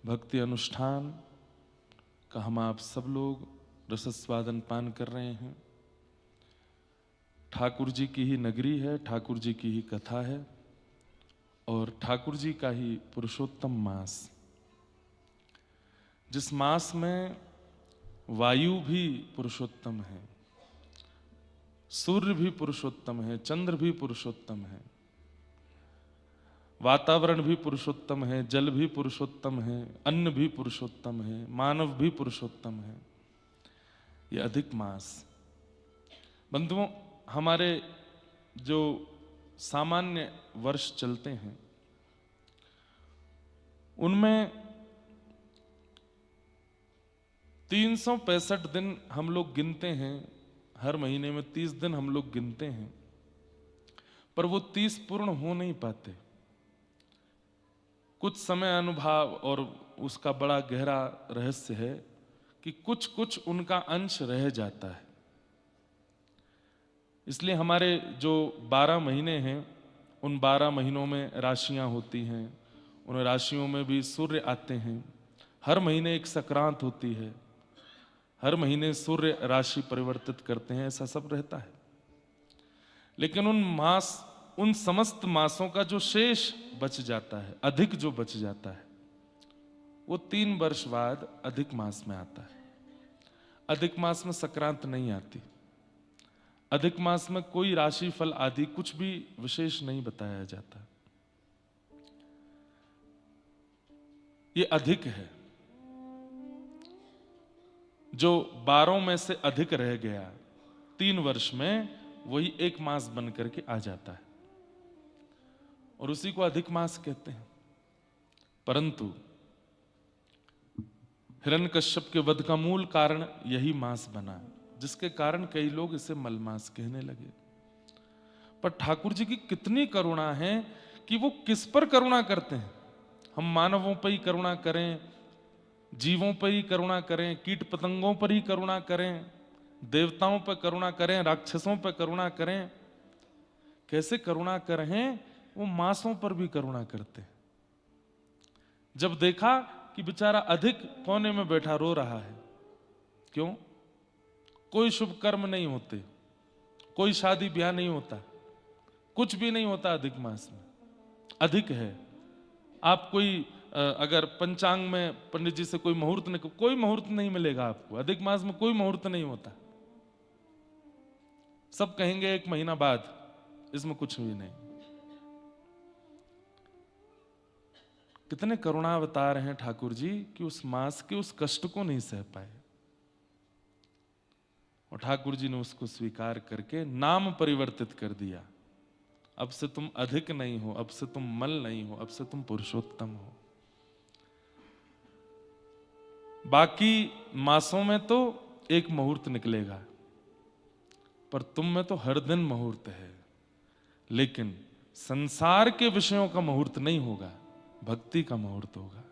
भक्ति अनुष्ठान का हम आप सब लोग रसस्वादन पान कर रहे हैं। ठाकुर जी की ही नगरी है, ठाकुर जी की ही कथा है और ठाकुर जी का ही पुरुषोत्तम मास, जिस मास में वायु भी पुरुषोत्तम है, सूर्य भी पुरुषोत्तम है, चंद्र भी पुरुषोत्तम है, वातावरण भी पुरुषोत्तम है, जल भी पुरुषोत्तम है, अन्न भी पुरुषोत्तम है, मानव भी पुरुषोत्तम है। ये अधिक मास। बंधुओं, हमारे जो सामान्य वर्ष चलते हैं उनमें 365 दिन हम लोग गिनते हैं, हर महीने में 30 दिन हम लोग गिनते हैं, पर वो 30 पूर्ण हो नहीं पाते। कुछ समय अनुभव और उसका बड़ा गहरा रहस्य है कि कुछ कुछ उनका अंश रह जाता है। इसलिए हमारे जो 12 महीने हैं उन 12 महीनों में राशियां होती हैं, उन राशियों में भी सूर्य आते हैं। हर महीने एक संक्रांत होती है, हर महीने सूर्य राशि परिवर्तित करते हैं, ऐसा सब रहता है। लेकिन उन समस्त मासों का जो शेष बच जाता है, अधिक जो बच जाता है, वो 3 वर्ष बाद अधिक मास में आता है। अधिक मास में संक्रांत नहीं आती। अधिक मास में कोई राशि फल आदि कुछ भी विशेष नहीं बताया जाता। ये अधिक है। जो 12 में से अधिक रह गया 3 वर्ष में, वही एक मास बन करके आ जाता है और उसी को अधिक मास कहते हैं। परंतु हिरण्यकश्यप के वध का मूल कारण यही मास बना, जिसके कारण कई लोग इसे मलमास कहने लगे। पर ठाकुर जी की कितनी करुणा है कि वो किस पर करुणा करते हैं। हम मानवों पर ही करुणा करें, जीवों पर ही करुणा करें, कीट पतंगों पर ही करुणा करें, देवताओं पर करुणा करें, राक्षसों पर करुणा करें, कैसे करुणा करें, वो मासों पर भी करुणा करते हैं। जब देखा कि बेचारा अधिक कोने में बैठा रो रहा है, क्यों? कोई शुभ कर्म नहीं होते, कोई शादी ब्याह नहीं होता, कुछ भी नहीं होता अधिक मास में। अधिक है। आप कोई अगर पंचांग में पंडित जी से कोई मुहूर्त नहीं मिलेगा आपको। अधिक मास में कोई मुहूर्त नहीं होता। सब कहेंगे 1 महीना बाद, इसमें कुछ भी नहीं। कितने करुणावतार हैं ठाकुर जी कि उस मास के उस कष्ट को नहीं सह पाए और ठाकुर जी ने उसको स्वीकार करके नाम परिवर्तित कर दिया। अब से तुम अधिक नहीं हो, अब से तुम मल नहीं हो, अब से तुम पुरुषोत्तम हो। बाकी मासों में तो एक मुहूर्त निकलेगा, पर तुम में तो हर दिन मुहूर्त है। लेकिन संसार के विषयों का मुहूर्त नहीं होगा, भक्ति का मुहूर्त होगा।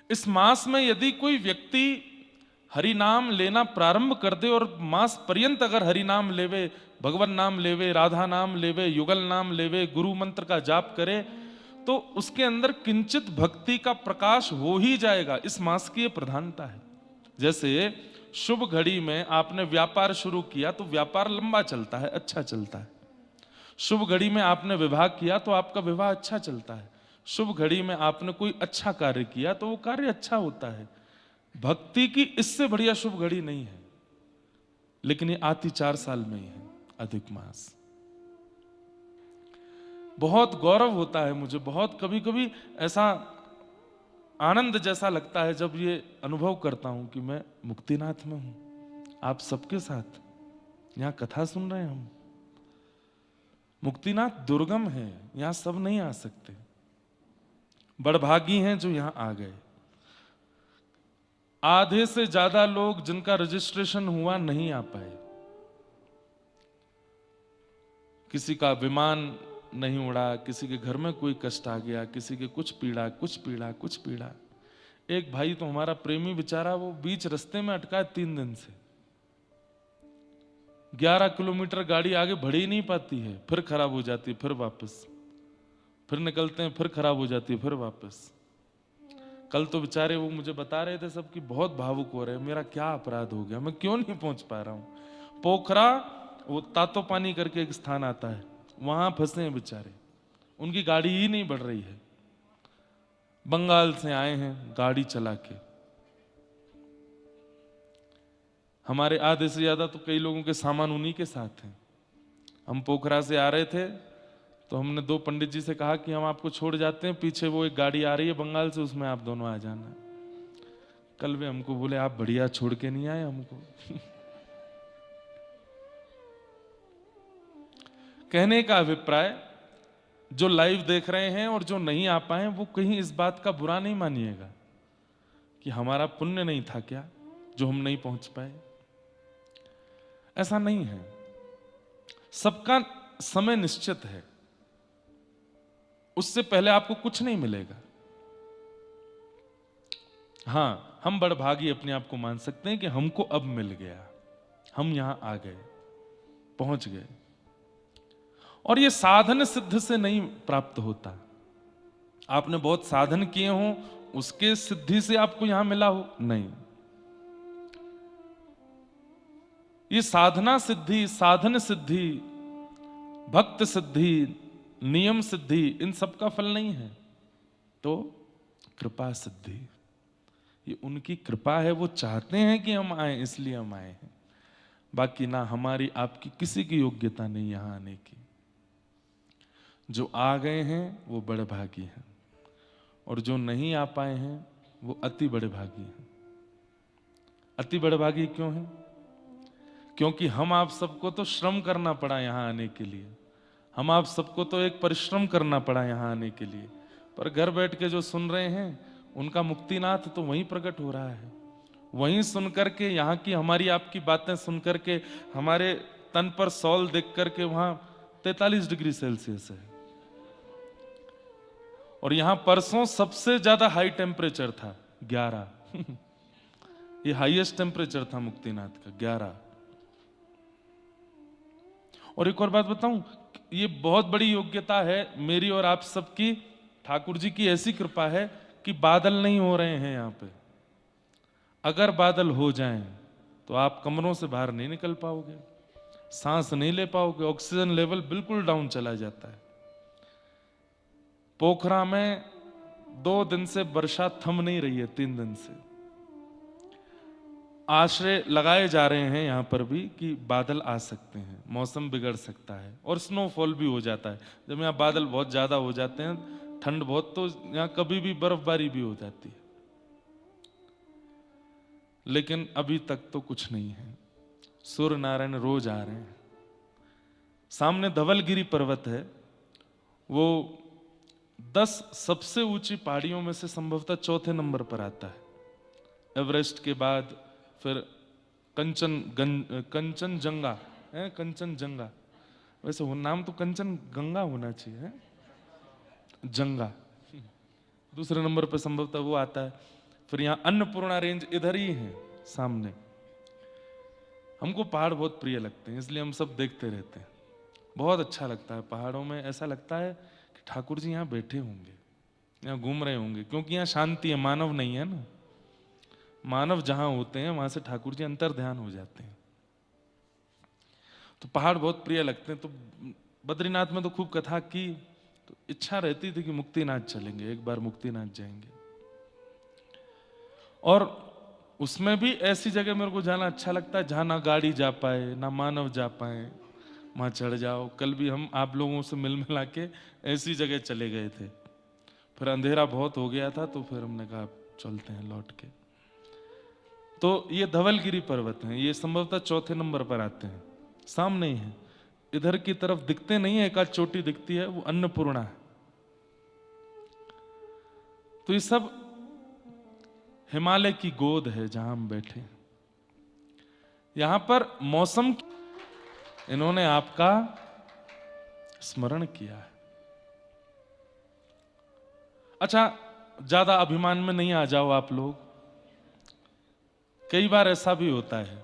इस मास में यदि कोई व्यक्ति हरि नाम लेना प्रारंभ कर दे और मास पर्यंत अगर हरि नाम लेवे, भगवान नाम लेवे, राधा नाम लेवे, युगल नाम लेवे, गुरु मंत्र का जाप करे, तो उसके अंदर किंचित भक्ति का प्रकाश हो ही जाएगा। इस मास की यह प्रधानता है। जैसे शुभ घड़ी में आपने व्यापार शुरू किया तो व्यापार लंबा चलता है, अच्छा चलता है। शुभ घड़ी में आपने विवाह किया तो आपका विवाह अच्छा चलता है। शुभ घड़ी में आपने कोई अच्छा कार्य किया तो वो कार्य अच्छा होता है। भक्ति की इससे बढ़िया शुभ घड़ी नहीं है। लेकिन ये आती 4 साल में ही है, अधिक मास। बहुत गौरव होता है मुझे, बहुत कभी कभी ऐसा आनंद जैसा लगता है जब ये अनुभव करता हूं कि मैं मुक्तिनाथ में हूं, आप सबके साथ यहां कथा सुन रहे हैं। हम मुक्तिनाथ दुर्गम है, यहां सब नहीं आ सकते। बड़भागी हैं जो यहां आ गए। आधे से ज्यादा लोग जिनका रजिस्ट्रेशन हुआ नहीं आ पाए। किसी का विमान नहीं उड़ा, किसी के घर में कोई कष्ट आ गया, किसी के कुछ पीड़ा। एक भाई तो हमारा प्रेमी बेचारा, वो बीच रास्ते में अटका है 3 दिन से। 11 किलोमीटर गाड़ी आगे बढ़ ही नहीं पाती है, फिर खराब हो जाती है, फिर वापस, फिर निकलते हैं, फिर खराब हो जाती है, फिर वापस। कल तो बेचारे वो मुझे बता रहे थे सब कि बहुत भावुक हो रहे हैं, मेरा क्या अपराध हो गया, मैं क्यों नहीं पहुंच पा रहा हूं। पोखरा, वो तातो पानी करके एक स्थान आता है, वहां फंसे हैं बेचारे, उनकी गाड़ी ही नहीं बढ़ रही है, बंगाल से आए हैं गाड़ी चला के। हमारे आधे से ज्यादा तो कई लोगों के सामान उन्हीं के साथ हैं। हम पोखरा से आ रहे थे तो हमने 2 पंडित जी से कहा कि हम आपको छोड़ जाते हैं, पीछे वो एक गाड़ी आ रही है बंगाल से, उसमें आप दोनों आ जाना। कल वे हमको बोले आप बढ़िया छोड़ के नहीं आए हमको। कहने का अभिप्राय, जो लाइव देख रहे हैं और जो नहीं आ पाए वो कहीं इस बात का बुरा नहीं मानिएगा कि हमारा पुण्य नहीं था क्या जो हम नहीं पहुंच पाए। ऐसा नहीं है, सबका समय निश्चित है, उससे पहले आपको कुछ नहीं मिलेगा। हां, हम बड़भागी अपने आप को मान सकते हैं कि हमको अब मिल गया, हम यहां आ गए, पहुंच गए। और ये साधन सिद्ध से नहीं प्राप्त होता। आपने बहुत साधन किए हो, उसके सिद्धि से आपको यहां मिला हो, नहीं। ये साधना सिद्धि, साधन सिद्धि, भक्त सिद्धि, नियम सिद्धि, इन सब का फल नहीं है, तो कृपा सिद्धि। ये उनकी कृपा है, वो चाहते हैं कि हम आए, इसलिए हम आए हैं। बाकी ना हमारी आपकी किसी की योग्यता नहीं यहां आने की। जो आ गए हैं वो बड़े भागी हैं, और जो नहीं आ पाए हैं वो अति बड़े भागी हैं। अति बड़े भागी क्यों हैं? क्योंकि हम आप सबको तो श्रम करना पड़ा यहां आने के लिए, हम आप सबको तो एक परिश्रम करना पड़ा यहां आने के लिए, पर घर बैठ के जो सुन रहे हैं उनका मुक्तिनाथ तो वहीं प्रकट हो रहा है। वहीं सुन करके, यहाँ की हमारी आपकी बातें सुन करके, हमारे तन पर सॉल देख करके वहां 43 डिग्री सेल्सियस है, और यहां परसों सबसे ज्यादा हाई टेम्परेचर था 11। ये हाईएस्ट टेम्परेचर था मुक्तिनाथ का 11। और एक और बात बताऊं, ये बहुत बड़ी योग्यता है मेरी और आप सबकी, ठाकुर जी की ऐसी कृपा है कि बादल नहीं हो रहे हैं यहां पे। अगर बादल हो जाएं तो आप कमरों से बाहर नहीं निकल पाओगे, सांस नहीं ले पाओगे, ऑक्सीजन लेवल बिल्कुल डाउन चला जाता है। पोखरा में 2 दिन से वर्षा थम नहीं रही है, 3 दिन से आश्रय लगाए जा रहे हैं यहां पर भी कि बादल आ सकते हैं, मौसम बिगड़ सकता है, और स्नोफॉल भी हो जाता है। जब यहाँ बादल बहुत ज्यादा हो जाते हैं, ठंड बहुत, तो यहाँ कभी भी बर्फबारी भी हो जाती है। लेकिन अभी तक तो कुछ नहीं है। सूर्य नारायण रोज आ रहे हैं। सामने धवलगिरी पर्वत है, वो 10 सबसे ऊंची पहाड़ियों में से संभवतः 4थे नंबर पर आता है। एवरेस्ट के बाद फिर कंचनजंगा है, कंचनजंगा, वैसे वो नाम तो कंचन गंगा होना चाहिए है? जंगा दूसरे नंबर पर संभवतः वो आता है। फिर यहाँ अन्नपूर्णा रेंज इधर ही है सामने। हमको पहाड़ बहुत प्रिय लगते हैं, इसलिए हम सब देखते रहते हैं। बहुत अच्छा लगता है पहाड़ों में, ऐसा लगता है कि ठाकुर जी यहाँ बैठे होंगे, यहाँ घूम रहे होंगे, क्योंकि यहाँ शांति है, मानव नहीं है ना। मानव जहां होते हैं वहां से ठाकुर जी अंतर ध्यान हो जाते हैं। तो पहाड़ बहुत प्रिय लगते हैं। तो बद्रीनाथ में तो खूब कथा की, तो इच्छा रहती थी कि मुक्तिनाथ चलेंगे, एक बार मुक्तिनाथ जाएंगे। और उसमें भी ऐसी जगह मेरे को जाना अच्छा लगता है जहां ना गाड़ी जा पाए ना मानव जा पाए, वहां चढ़ जाओ। कल भी हम आप लोगों से मिल मिला के ऐसी जगह चले गए थे, फिर अंधेरा बहुत हो गया था, तो फिर हमने कहा चलते हैं लौट के। तो ये धवलगिरी पर्वत हैं, ये संभवतः 4थे नंबर पर आते हैं, सामने ही है। इधर की तरफ दिखते नहीं है, एक आध चोटी दिखती है, वो अन्नपूर्णा है। तो ये सब हिमालय की गोद है जहां हम बैठे। यहां पर मौसम, इन्होंने आपका स्मरण किया है। अच्छा, ज्यादा अभिमान में नहीं आ जाओ आप लोग। कई बार ऐसा भी होता है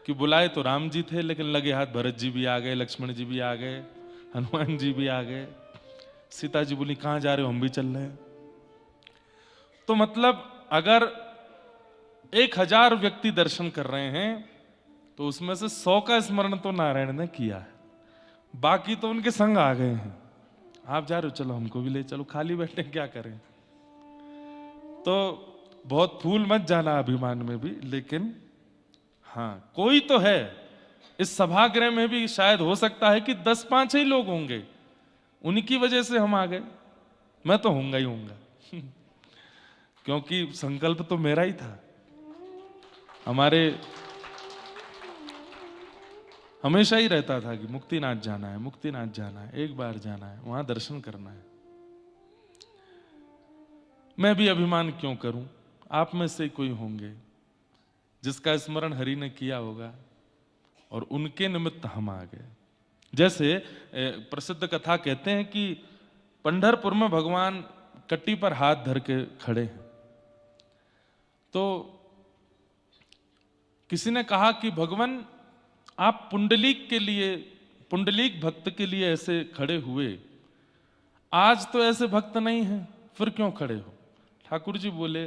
कि बुलाए तो राम जी थे, लेकिन लगे हाथ भरत जी भी आ गए, लक्ष्मण जी भी आ गए, हनुमान जी भी आ गए, सीता जी बोली कहां जा रहे हो, हम भी चल रहे हैं। तो मतलब अगर 1000 व्यक्ति दर्शन कर रहे हैं तो उसमें से 100 का स्मरण तो नारायण ने किया है, बाकी तो उनके संग आ गए हैं। आप जा रहे हो, चलो हमको भी ले चलो, खाली बैठे क्या करें। तो बहुत फूल मत जाना अभिमान में भी, लेकिन हाँ कोई तो है। इस सभागृह में भी शायद हो सकता है कि 10-5 ही लोग होंगे, उनकी वजह से हम आ गए। मैं तो होऊंगा ही होऊंगा क्योंकि संकल्प तो मेरा ही था। हमारे हमेशा ही रहता था कि मुक्तिनाथ जाना है, मुक्तिनाथ जाना है, एक बार जाना है, वहां दर्शन करना है। मैं भी अभिमान क्यों करूं, आप में से कोई होंगे जिसका स्मरण हरि ने किया होगा और उनके निमित्त हम आ गए। जैसे प्रसिद्ध कथा कहते हैं कि पंढरपुर में भगवान कट्टी पर हाथ धर के खड़े हैं। तो किसी ने कहा कि भगवान आप पुंडलीक के लिए, पुंडलीक भक्त के लिए ऐसे खड़े हुए, आज तो ऐसे भक्त नहीं हैं, फिर क्यों खड़े हो? ठाकुर जी बोले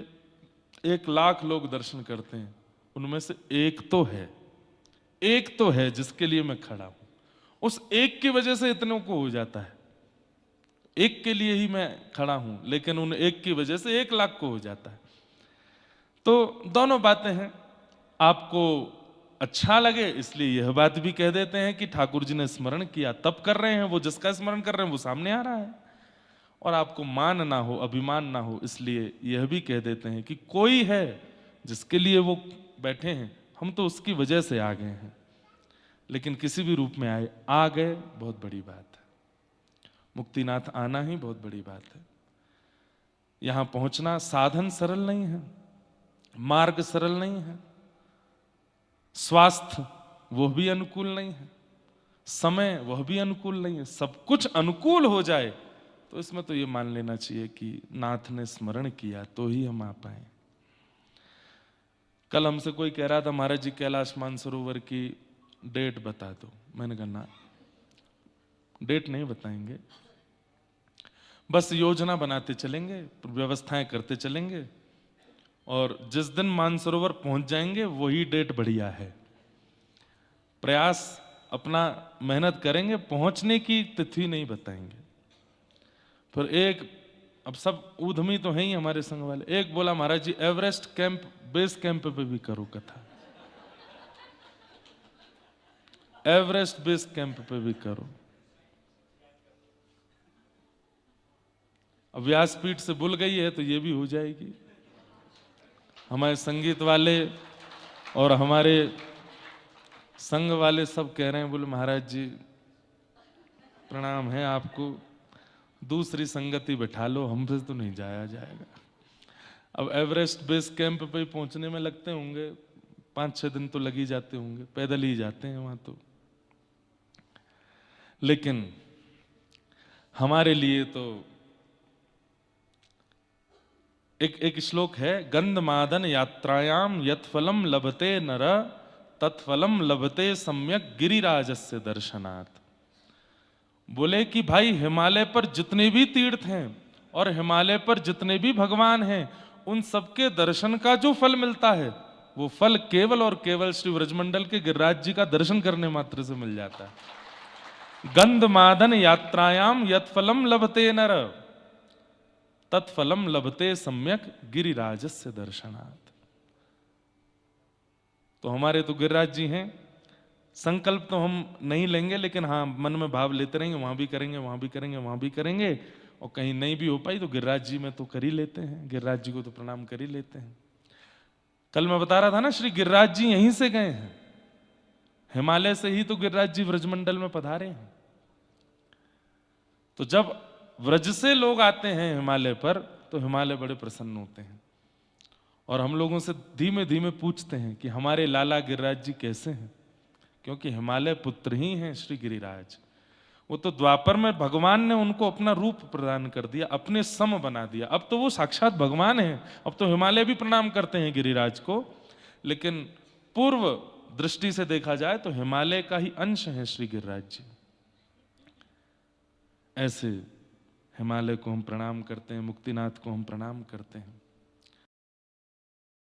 1,00,000 लोग दर्शन करते हैं, उनमें से एक तो है जिसके लिए मैं खड़ा हूं। उस एक की वजह से इतनों को हो जाता है, एक के लिए ही मैं खड़ा हूं, लेकिन उन एक की वजह से 1,00,000 को हो जाता है। तो दोनों बातें हैं। आपको अच्छा लगे इसलिए यह बात भी कह देते हैं कि ठाकुर जी ने स्मरण किया तब कर रहे हैं, वो जिसका स्मरण कर रहे हैं वो सामने आ रहा है। और आपको मान ना हो, अभिमान ना हो, इसलिए यह भी कह देते हैं कि कोई है जिसके लिए वो बैठे हैं, हम तो उसकी वजह से आ गए हैं। लेकिन किसी भी रूप में आए, आ गए, बहुत बड़ी बात है। मुक्तिनाथ आना ही बहुत बड़ी बात है। यहां पहुंचना साधन सरल नहीं है, मार्ग सरल नहीं है, स्वास्थ्य वह भी अनुकूल नहीं है, समय वह भी अनुकूल नहीं है। सब कुछ अनुकूल हो जाए तो इसमें तो ये मान लेना चाहिए कि नाथ ने स्मरण किया तो ही हम आ पाए। कल हमसे कोई कह रहा था महाराज जी कैलाश मानसरोवर की डेट बता दो। मैंने कहा ना, डेट नहीं बताएंगे, बस योजना बनाते चलेंगे, व्यवस्थाएं करते चलेंगे, और जिस दिन मानसरोवर पहुंच जाएंगे वही डेट बढ़िया है। प्रयास अपना मेहनत करेंगे, पहुंचने की तिथि नहीं बताएंगे। फिर एक, अब सब ऊधमी तो हैं ही हमारे संग वाले, एक बोला महाराज जी एवरेस्ट कैंप, बेस कैंप पे भी करो कथा, एवरेस्ट बेस कैंप पे भी करो। अब व्यासपीठ से बुल गई है तो ये भी हो जाएगी। हमारे संगीत वाले और हमारे संघ वाले सब कह रहे हैं, बोले महाराज जी प्रणाम है आपको, दूसरी संगति बैठा लो, हमसे तो नहीं जाया जाएगा। अब एवरेस्ट बेस कैंप पे पहुंचने में लगते होंगे 5-6 दिन तो लग ही जाते होंगे, पैदल ही जाते हैं वहां तो। लेकिन हमारे लिए तो एक श्लोक है, गंधमादन यात्रायाम यत्फलम लभते नर तत्फलम लभते सम्यक गिरिराजस्य दर्शनात्। बोले कि भाई हिमालय पर जितने भी तीर्थ हैं और हिमालय पर जितने भी भगवान हैं, उन सबके दर्शन का जो फल मिलता है वो फल केवल और केवल श्री व्रजमंडल के गिरिराज जी का दर्शन करने मात्र से मिल जाता है। गंधमादन यात्रायाम यत्फलम लभते नर तत्फलम लभते सम्यक गिरिराजस्य दर्शनात्। तो हमारे तो गिरिराज जी हैं, संकल्प तो हम नहीं लेंगे, लेकिन हाँ मन में भाव लेते रहेंगे, वहां भी करेंगे, वहां भी करेंगे, वहां भी करेंगे, और कहीं नहीं भी हो पाई तो गिरिराज जी में तो कर ही लेते हैं, गिरिराज जी को तो प्रणाम कर ही लेते हैं। कल मैं बता रहा था ना, श्री गिरिराज जी यहीं से गए हैं, हिमालय से ही तो गिरिराज जी व्रजमंडल में पधारे हैं। तो जब व्रज से लोग आते हैं हिमालय पर तो हिमालय बड़े प्रसन्न होते हैं, और हम लोगों से धीमे धीमे पूछते हैं कि हमारे लाला गिरिराज जी कैसे हैं, क्योंकि हिमालय पुत्र ही हैं श्री गिरिराज। वो तो द्वापर में भगवान ने उनको अपना रूप प्रदान कर दिया, अपने सम बना दिया, अब तो वो साक्षात भगवान हैं। अब तो हिमालय भी प्रणाम करते हैं गिरिराज को, लेकिन पूर्व दृष्टि से देखा जाए तो हिमालय का ही अंश है श्री गिरिराज जी। ऐसे हिमालय को हम प्रणाम करते हैं, मुक्तिनाथ को हम प्रणाम करते हैं।